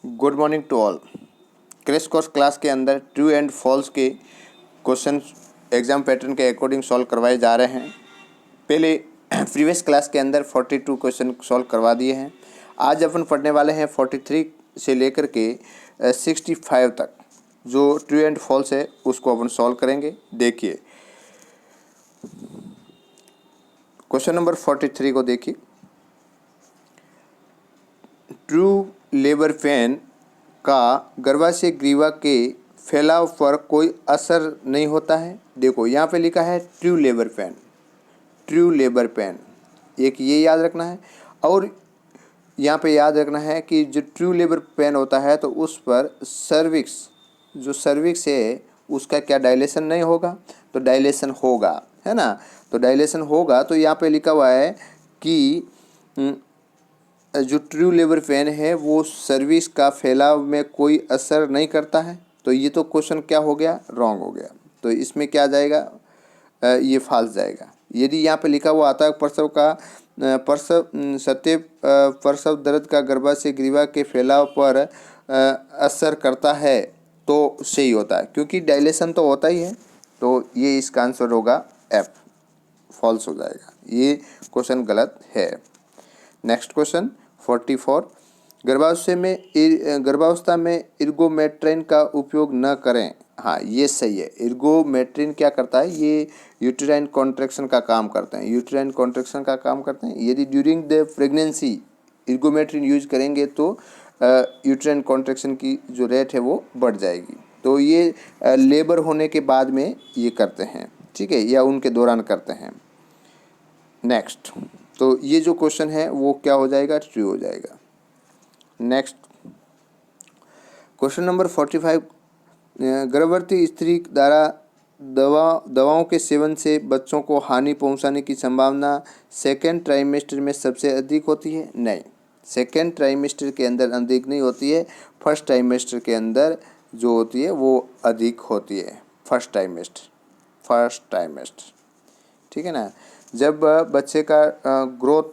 Good morning to all. Crash course class के अंदर true and false के question exam pattern के according solve करवाए जा रहे हैं। पहले प्रीवियस क्लास के अंदर 42 क्वेश्चन सॉल्व करवा दिए हैं। आज अपन पढ़ने वाले हैं 43 से लेकर के 65 तक। जो ट्रू एंड फॉल्स है उसको अपन सॉल्व करेंगे। देखिए क्वेश्चन नंबर 43 को देखिए। ट्रू लेबर पेन का गर्भाशय ग्रीवा के फैलाव पर कोई असर नहीं होता है। देखो यहाँ पे लिखा है true labour pain, true labour pain, एक ये याद रखना है। और यहाँ पे याद रखना है कि जो ट्रू लेबर पेन होता है तो उस पर सर्विक्स, जो सर्विक्स है उसका क्या डायलेशन नहीं होगा, तो डायलेशन होगा, है ना। तो डायलेशन होगा तो यहाँ पे लिखा हुआ है कि जो ट्रू लेबर पेन है वो सर्विस का फैलाव में कोई असर नहीं करता है। तो ये तो क्वेश्चन क्या हो गया, रॉन्ग हो गया। तो इसमें क्या जाएगा, ये फॉल्स जाएगा। यदि यहाँ पे लिखा हुआ आता है प्रसव दर्द का गर्भाशय ग्रीवा के फैलाव पर असर करता है तो सही होता है, क्योंकि डायलेशन तो होता ही है। तो ये इसका आंसर होगा एफ, फॉल्स हो जाएगा। ये क्वेश्चन गलत है। Next question 44। गर्भावस्था में इर्गोमेट्रिन का उपयोग न करें। हाँ, ये सही है। इर्गोमेट्रिन क्या करता है, ये यूटेराइन कॉन्ट्रैक्शन का काम करते हैं, यूटेराइन कॉन्ट्रैक्शन का काम करते हैं। यदि ड्यूरिंग द प्रेगनेंसी इर्गोमेट्रिन यूज करेंगे तो यूटेराइन कॉन्ट्रैक्शन की जो रेट है वो बढ़ जाएगी। तो ये लेबर होने के बाद में ये करते हैं, ठीक है, या उनके दौरान करते हैं। नेक्स्ट, तो ये जो क्वेश्चन है वो क्या हो जाएगा, ट्रू हो जाएगा। Next question number 45। गर्भवती स्त्री द्वारा दवाओं के सेवन से बच्चों को हानि पहुंचाने की संभावना सेकेंड ट्राइमेस्टर में सबसे अधिक होती है। नहीं, सेकेंड ट्राइमेस्टर के अंदर अधिक नहीं होती है, फर्स्ट ट्राइमेस्टर के अंदर जो होती है वो अधिक होती है। फर्स्ट ट्राइमेस्टर, ठीक है ना। जब बच्चे का ग्रोथ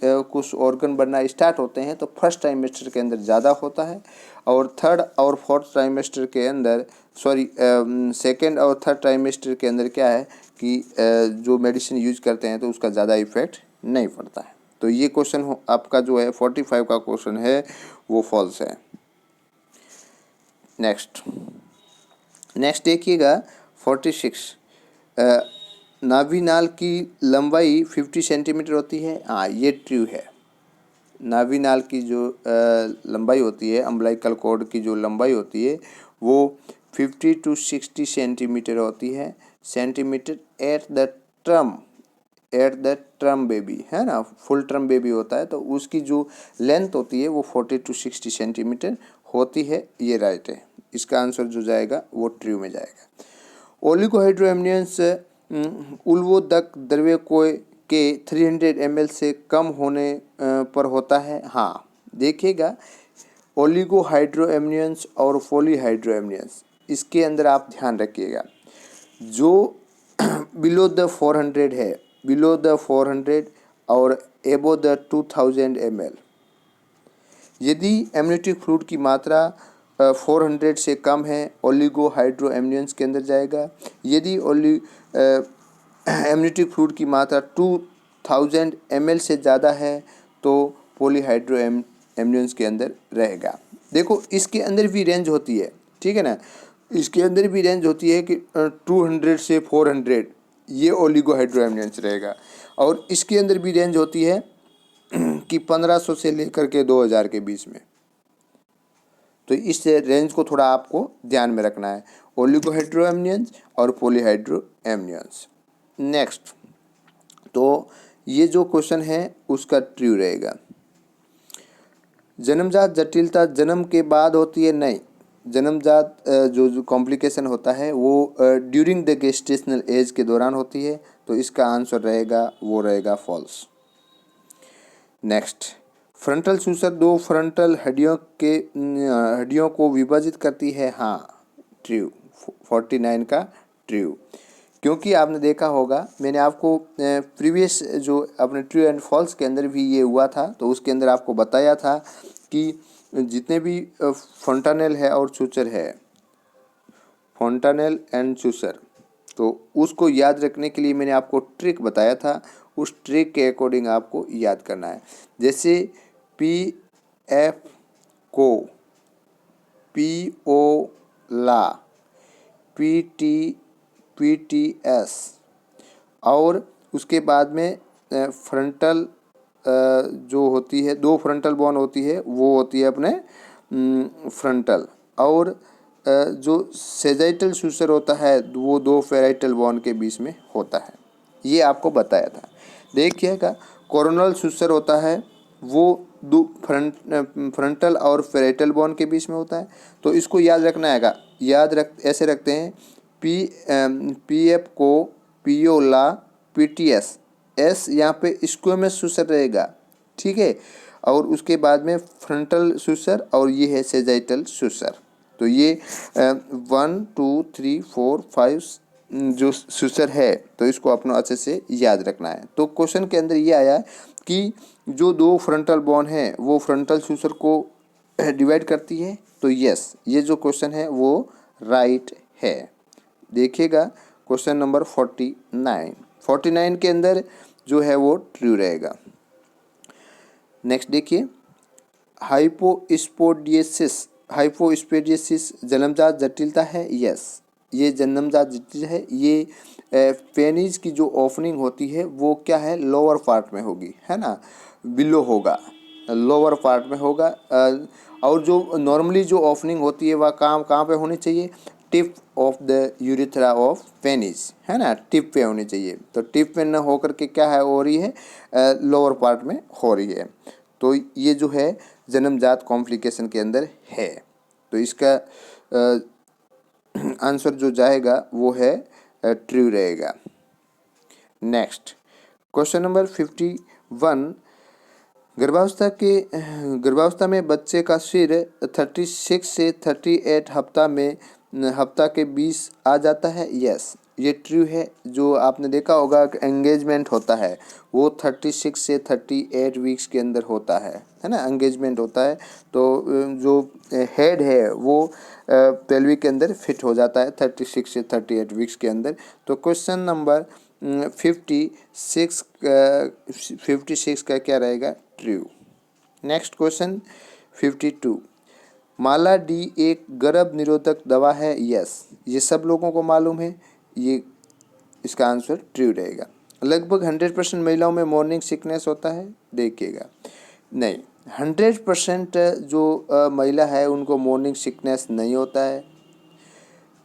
कुछ ऑर्गन बनना स्टार्ट होते हैं तो फर्स्ट ट्राइमेस्टर के अंदर ज़्यादा होता है, और थर्ड और फोर्थ ट्राइमेस्टर के अंदर सेकेंड और थर्ड ट्राइमेस्टर के अंदर क्या है कि जो मेडिसिन यूज करते हैं तो उसका ज़्यादा इफेक्ट नहीं पड़ता है। तो ये क्वेश्चन आपका जो है 45 का क्वेश्चन है वो फॉल्स है। नेक्स्ट देखिएगा 46। नाभिनाल की लंबाई 50 सेंटीमीटर होती है। हाँ, ये ट्रू है। नाभिनाल की जो लंबाई होती है, अम्बिलिकल कॉर्ड की जो लंबाई होती है वो 50 to 60 सेंटीमीटर होती है। Centimetre at the term baby, है ना, फुल टर्म बेबी होता है तो उसकी जो लेंथ होती है वो 40 to 60 सेंटीमीटर होती है। ये राइट है। इसका आंसर जो जाएगा वो ट्रू में जाएगा। ओलिगोहाइड्रोएमनियंस उल्वोदक द्रव्य के 300 ml से कम होने पर होता है। हाँ, देखिएगा ओलिगोहाइड्रोएमनियंस और पॉलीहाइड्रोएमनियंस, इसके अंदर आप ध्यान रखिएगा। जो बिलो द 400 है, बिलो द 400 और एबो द 2000 ml, यदि एमनियोटिक फ्लूइड की मात्रा 400 से कम है ओलिगोहाइड्रोएमनियंस के अंदर जाएगा। यदि एमनियोटिक फ्लूइड की मात्रा 2000 ml से ज़्यादा है तो पॉलीहाइड्रोएमनियंस के अंदर रहेगा। देखो इसके अंदर भी रेंज होती है, ठीक है ना। इसके अंदर भी रेंज होती है कि 200 से 400 ये ओलिगोहाइड्रोएमनियंस रहेगा, और इसके अंदर भी रेंज होती है कि 1500 से लेकर के 2000 के बीच में। तो इस रेंज को थोड़ा आपको ध्यान में रखना है, ओलिगोहाइड्रोएमनियंस और पॉलीहाइड्रोएमनियंस। नेक्स्ट, तो ये जो क्वेश्चन है उसका ट्रू रहेगा। जन्मजात जटिलता जन्म के बाद होती है। नहीं, जन्मजात जो कॉम्प्लिकेशन होता है वो ड्यूरिंग द गेस्टेशनल एज के दौरान होती है। तो इसका आंसर रहेगा वो रहेगा फॉल्स। नेक्स्ट, फ्रंटल सूसर दो फ्रंटल हड्डियों को विभाजित करती है। हाँ, ट्रू, 49 का ट्रू। क्योंकि आपने देखा होगा, मैंने आपको प्रीवियस जो अपने ट्रू एंड फॉल्स के अंदर भी ये हुआ था तो उसके अंदर आपको बताया था कि जितने भी फॉन्टानेल है और चूचर है, फॉन्टानेल एंड चूसर, तो उसको याद रखने के लिए मैंने आपको ट्रिक बताया था। उस ट्रिक के अकॉर्डिंग आपको याद करना है। जैसे पी एफ को, पी ओ ला, पी टी एस, और उसके बाद में फ्रंटल जो होती है, दो फ्रंटल बोन होती है, वो होती है अपने फ्रंटल, और जो सेजाइटल सूसर होता है वो दो फेराइटल बोन के बीच में होता है। ये आपको बताया था। देखिएगा, कोरोनल सूसर होता है वो दो फ्रंटल और फेराइटल बोन के बीच में होता है। तो इसको याद रखना है, ऐसे रखते हैं, पी एफ को, पियोला, पीटीएस, एस यहाँ पे स्क्वेमस सूसर रहेगा, ठीक है, और उसके बाद में फ्रंटल सूसर, और ये है सेजाइटल सूसर। तो ये 1 2 3 4 5 जो सूसर है, तो इसको अपना अच्छे से याद रखना है। तो क्वेश्चन के अंदर ये आया कि जो दो फ्रंटल बोन है वो फ्रंटल सूसर को डिवाइड करती है। तो यस, ये जो क्वेश्चन है वो राइट है। देखिएगा क्वेश्चन नंबर 49 के अंदर जो है वो ट्रू रहेगा। नेक्स्ट देखिए, हाइपोस्पोडियसिस जन्मजात जटिलता है। यस, ये जन्मजात जटिल है। ये पेनिस की जो ओपनिंग होती है वो क्या है, लोअर पार्ट में होगी, है ना, बिलो होगा, लोअर पार्ट में होगा। और जो नॉर्मली जो ओपनिंग होती है वह कहाँ पे होनी चाहिए, tip of the urethra of penis, है ना, टिप पे होनी चाहिए। तो टिप पे न होकर के क्या है हो रही है, लोअर पार्ट में हो रही है। तो ये जो है जन्मजात कॉम्प्लिकेशन के अंदर है। तो इसका आंसर जो जाएगा वो है ट्रू रहेगा। नेक्स्ट क्वेश्चन नंबर 51, गर्भावस्था में बच्चे का सिर 36 से 38 हफ्ता के 20 आ जाता है। यस, ये ट्रू है। जो आपने देखा होगा एंगेजमेंट होता है वो 36 से 38 वीक्स के अंदर होता है ना, एंगेजमेंट होता है। तो जो हेड है वो पेल्विक के अंदर फिट हो जाता है 36 से 38 वीक्स के अंदर। तो क्वेश्चन नंबर 56 का क्या रहेगा, ट्रू। नेक्स्ट क्वेश्चन 52, माला डी एक गर्भ निरोधक दवा है। यस, ये सब लोगों को मालूम है, ये इसका आंसर ट्रू रहेगा। लगभग 100% महिलाओं में मॉर्निंग सिकनेस होता है। देखिएगा, नहीं, 100% जो महिला है उनको मॉर्निंग सिकनेस नहीं होता है।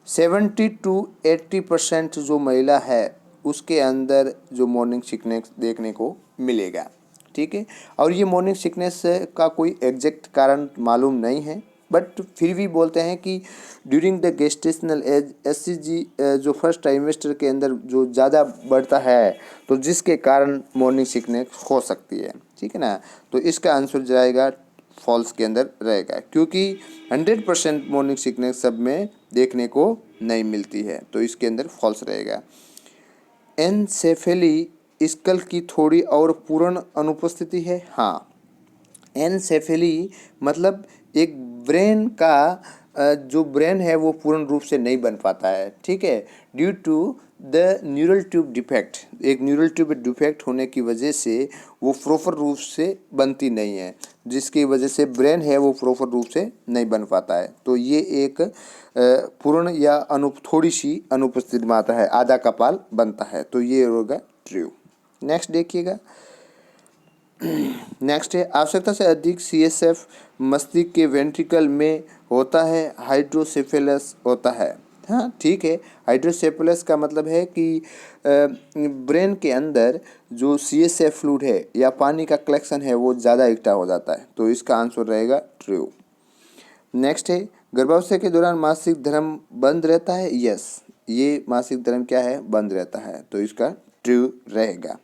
70 to 80% जो महिला है उसके अंदर जो मॉर्निंग सिकनेस देखने को मिलेगा, ठीक है। और ये मॉर्निंग सिकनेस का कोई एग्जैक्ट कारण मालूम नहीं है, बट फिर भी बोलते हैं कि during the gestational age SCG जो फर्स्ट ट्राइमेस्टर के अंदर जो ज़्यादा बढ़ता है, तो जिसके कारण मॉर्निंग सिकनेस हो सकती है, ठीक है ना। तो इसका आंसर जाएगा फॉल्स के अंदर रहेगा, क्योंकि 100% मॉर्निंग सिकनेस सब में देखने को नहीं मिलती है। तो इसके अंदर फॉल्स रहेगा। एनसेफेली स्कल की थोड़ी और पूर्ण अनुपस्थिति है। हाँ, एनसेफेली मतलब एक ब्रेन का जो ब्रेन है वो पूर्ण रूप से नहीं बन पाता है, ठीक है, due to the neural tube defect. एक न्यूरल ट्यूब डिफेक्ट होने की वजह से वो प्रॉपर रूप से बनती नहीं है, जिसकी वजह से ब्रेन है वो प्रॉपर रूप से नहीं बन पाता है। तो ये एक पूर्ण या थोड़ी सी अनुपस्थित मात्रा है, आधा कपाल बनता है। तो ये होगा ट्रू। नेक्स्ट देखिएगा, नेक्स्ट है, आवश्यकता से अधिक सीएसएफ मस्तिष्क के वेंट्रिकल में होता है, हाइड्रोसेफेलस होता है। हाँ, ठीक है, हाइड्रोसेफेलस का मतलब है कि ब्रेन के अंदर जो सीएसएफ फ्लूइड है या पानी का कलेक्शन है वो ज़्यादा इकट्ठा हो जाता है। तो इसका आंसर रहेगा ट्रू। नेक्स्ट है, गर्भावस्था के दौरान मासिक धर्म बंद रहता है। यस, ये मासिक धर्म क्या है, बंद रहता है। तो इसका ट्रू रहेगा।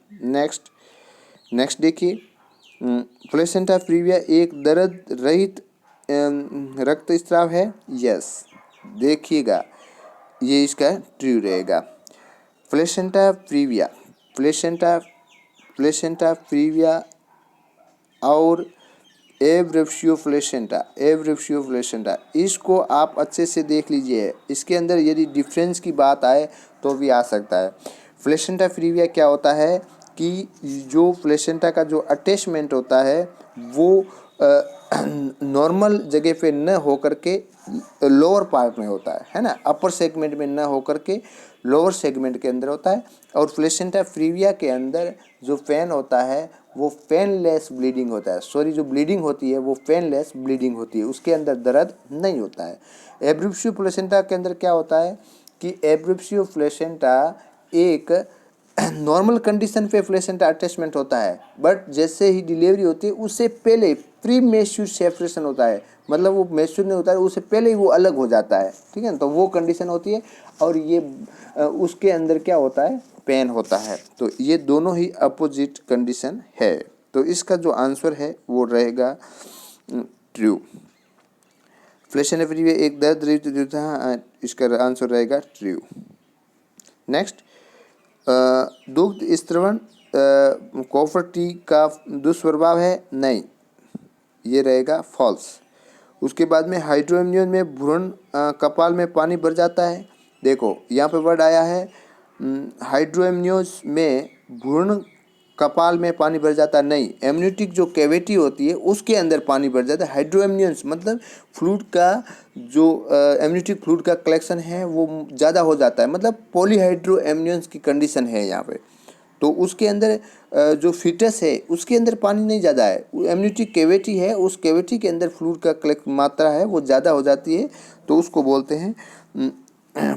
नेक्स्ट देखिए, प्लेसेंटा प्रीविया एक दर्द रहित रक्तस्राव है। यस, देखिएगा, ये इसका ट्रू रहेगा। प्लेसेंटा प्रीविया और एब्रेवियो प्लेसेंटा, एब्रेवियो प्लेसेंटा, इसको आप अच्छे से देख लीजिए। इसके अंदर यदि डिफरेंस की बात आए तो भी आ सकता है। प्लेसेंटा प्रीविया क्या होता है कि जो प्लेसेंटा का जो अटैचमेंट होता है वो नॉर्मल जगह पे न होकर के लोअर पार्ट में होता है ना, अपर सेगमेंट में न होकर के लोअर सेगमेंट के अंदर होता है। और प्लेसेंटा प्रीविया के अंदर जो पेन होता है वो पेनलेस ब्लीडिंग होता है, सॉरी जो ब्लीडिंग होती है वो पेनलेस ब्लीडिंग होती है, उसके अंदर दर्द नहीं होता है। एब्रेवियो प्लेसेंटा के अंदर क्या होता है कि एब्रेवियो प्लेसेंटा एक नॉर्मल कंडीशन पे प्लेसेंटा अटैचमेंट होता है, बट जैसे ही डिलीवरी होती है उससे पहले प्री मेच्योर सेपरेशन होता है, मतलब वो मेच्योर नहीं होता है, उससे पहले ही वो अलग हो जाता है, ठीक है ना। तो वो कंडीशन होती है और ये उसके अंदर क्या होता है, पेन होता है। तो ये दोनों ही अपोजिट कंडीशन है। तो इसका जो आंसर है वो रहेगा ट्रू। प्लेसेंटा प्रीविया एक दर्द रहित जो था, इसका आंसर रहेगा ट्रू। नेक्स्ट, दुग्ध स्त्रवण कॉपर टी का दुष्प्रभाव है, नहीं, ये रहेगा फॉल्स। उसके बाद में हाइड्रोएम्नियन में भ्रूण कपाल में पानी भर जाता है। देखो यहाँ पे वर्ड आया है हाइड्रोएम्नियोस में भ्रूण कपाल में पानी भर जाता है, नहीं, एम्नियोटिक जो कैविटी होती है उसके अंदर पानी भर जाता है। हाइड्रोएम्नियंस मतलब फ्लूइड का जो एम्नियोटिक फ्लूइड का कलेक्शन है वो ज़्यादा हो जाता है, मतलब पॉलीहाइड्रोएम्नियंस की कंडीशन है यहाँ पे। तो उसके अंदर जो फीटस है उसके अंदर पानी नहीं ज़्यादा है, एम्नियोटिक कैविटी है, उस कैविटी के अंदर फ्लूइड का मात्रा है वो ज़्यादा हो जाती है, तो उसको बोलते हैं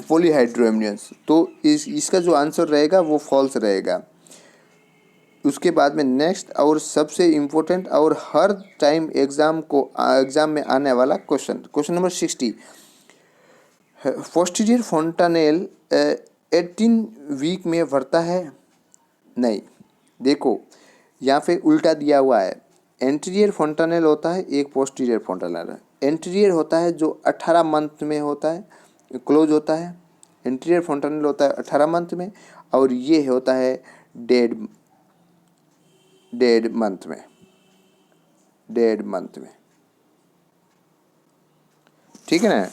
पॉलीहाइड्रोएम्नियंस। तो इसका जो आंसर रहेगा वो फॉल्स रहेगा। उसके बाद में नेक्स्ट और सबसे इम्पोर्टेंट और हर टाइम एग्जाम में आने वाला क्वेश्चन नंबर 60, पोस्टीरियर फोंटानेल 18 वीक में भरता है, नहीं। देखो यहाँ पे उल्टा दिया हुआ है, एंटीरियर फोंटानेल होता है, एक पोस्टीरियर फोंटानेल है। एंटीरियर होता है जो 18 मंथ में होता है, क्लोज होता है, एंटीरियर फोंटानेल होता है 18 मंथ में, और ये होता है डेढ़ मंथ में, ठीक है ना।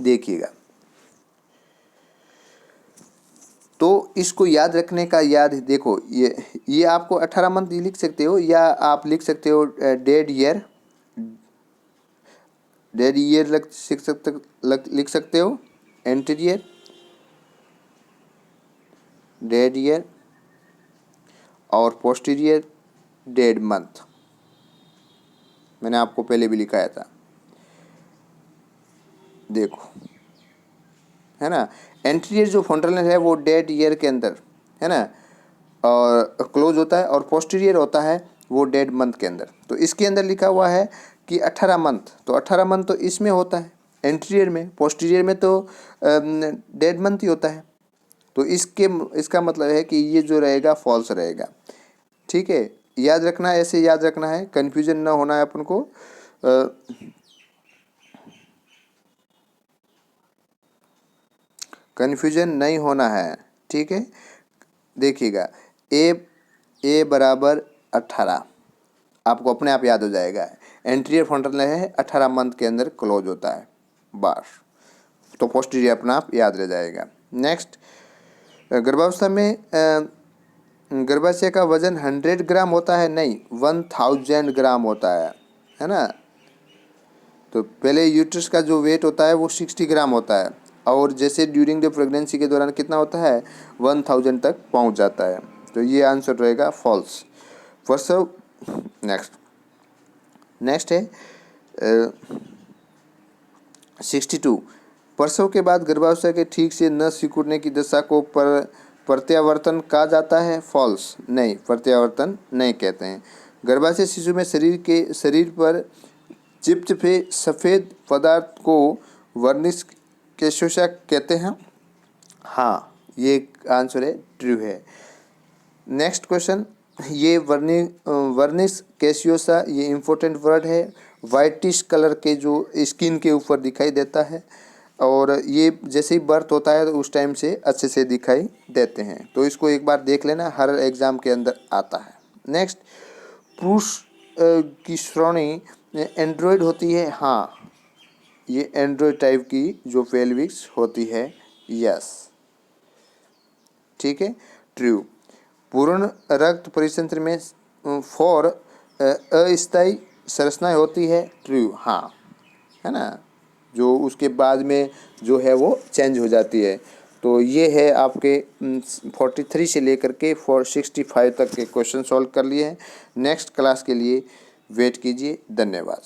देखिएगा, तो इसको याद रखने का देखो ये आपको 18 मंथ लिख सकते हो, या आप लिख सकते हो डेढ़ ईयर लिख सकते हो, एंटीरियर डेढ़ ईयर और पोस्टीरियर डेढ़ मंथ। मैंने आपको पहले भी लिखाया था, देखो है ना। एंटीरियर जो फोंटानेल है वो डेढ़ ईयर के अंदर है ना, और क्लोज होता है, और पोस्टीरियर होता है वो डेढ़ मंथ के अंदर। तो इसके अंदर लिखा हुआ है कि 18 मंथ, तो 18 मंथ तो इसमें होता है एंटीरियर में, पोस्टीरियर में तो डेढ़ मंथ ही होता है। तो इसका मतलब है कि ये जो रहेगा फॉल्स रहेगा, ठीक है। याद रखना है, ऐसे याद रखना है, कन्फ्यूजन ना होना है अपन को। कन्फ्यूजन नहीं होना है, ठीक है। देखिएगा ए बराबर 18, आपको अपने आप याद हो जाएगा। एंटीरियर फोंटानेल है 18 मंथ के अंदर क्लोज होता है, बस, तो पोस्टीरियर अपना आप याद रह जाएगा। नेक्स्ट, गर्भावस्था में गर्भाशय का वजन 100 ग्राम होता है, नहीं, 1000 ग्राम होता है ना। तो पहले यूट्रस का जो वेट होता है वो 60 ग्राम होता है, और जैसे ड्यूरिंग द प्रेगनेंसी के दौरान कितना होता है, 1000 तक पहुंच जाता है। तो ये आंसर रहेगा फॉल्स। प्रसव नेक्स्ट है 62, प्रसव के बाद गर्भाशय के ठीक से न सिकुड़ने की दशा को प्रत्यावर्तन कहा जाता है, फॉल्स, नहीं, प्रत्यावर्तन नहीं कहते हैं। गर्भाशय शिशु में शरीर पर चिपचिपे सफ़ेद पदार्थ को वर्निश कैस्योसा कहते हैं, हाँ, ये आंसर है, ट्रू है। नेक्स्ट क्वेश्चन, ये वर्निश कैस्योसा ये इम्पोर्टेंट वर्ड है, वाइटिश कलर के जो स्किन के ऊपर दिखाई देता है, और ये जैसे ही बर्थ होता है तो उस टाइम से अच्छे से दिखाई देते हैं। तो इसको एक बार देख लेना, हर एग्ज़ाम के अंदर आता है। नेक्स्ट, पुरुष की श्रेणी एंड्रॉयड होती है? हाँ, ये एंड्रॉयड टाइप की जो पेल्विक्स होती है। यस, ठीक है, ट्रू। पूर्ण रक्त परितंत्र में फॉर अस्थायी संरचनाएं होती है? ट्रू, हाँ, है ना, जो उसके बाद में जो है वो चेंज हो जाती है। तो ये है आपके 43 से लेकर के 465 तक के क्वेश्चन सॉल्व कर लिए हैं। नेक्स्ट क्लास के लिए वेट कीजिए। धन्यवाद।